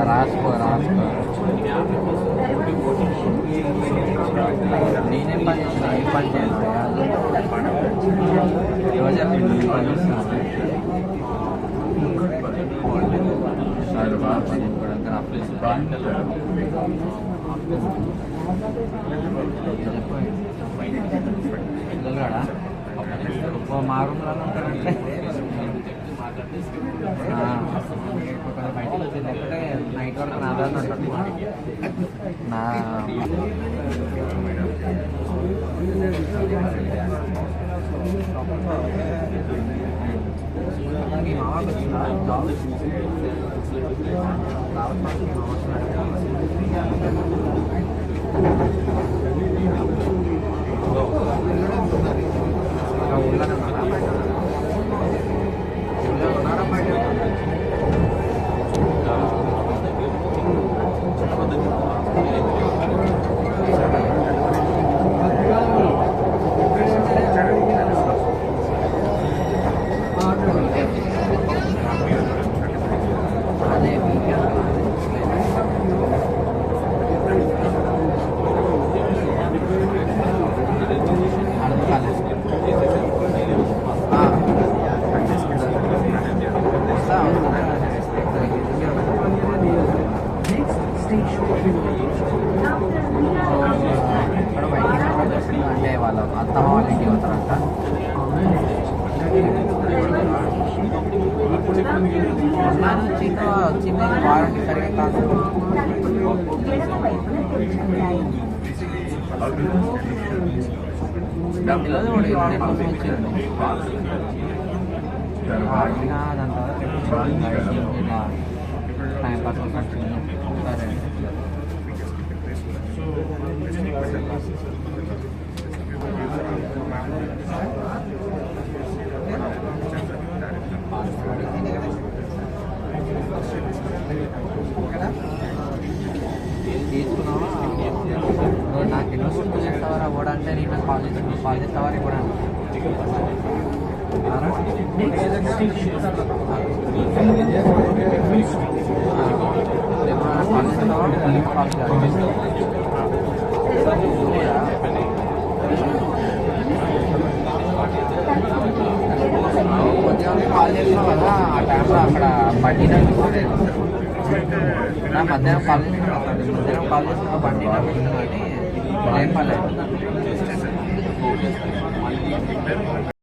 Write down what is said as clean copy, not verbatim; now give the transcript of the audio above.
రాసుకో నేనేం పని చేసిన ఏం పని చేయను రోజు చెప్పింది పని చేస్తున్నాను మా రూమ్లో ఉంటారంటే బయటకు వచ్చింది ఒకటే నైట్ వరకు నా దాన్ని ఉంటుంది నా అంటే వాళ్ళ అత్తమ్మ వాళ్ళ ఇంటికి వస్తారంట వచ్చింది వారంటీ సరిగా కాదు పిల్లలు కూడా ఇప్పుడే కోసం వచ్చింది దాంట్లో టైం పాస్ సరే తీసుకున్నావా నాకు ఎన్నో గుర్తు చేస్తావరా కూడా అంటే నేను కాల్ చేస్తావని కూడా కాల్ చేస్తున్నావు కదా ఆ టైంలో అక్కడ బండి నడుపుకోలేదు నా మధ్యాహ్నం కాల్ చేస్తున్నా బండి నడుపుతున్నా అని ఏం పర్లేదు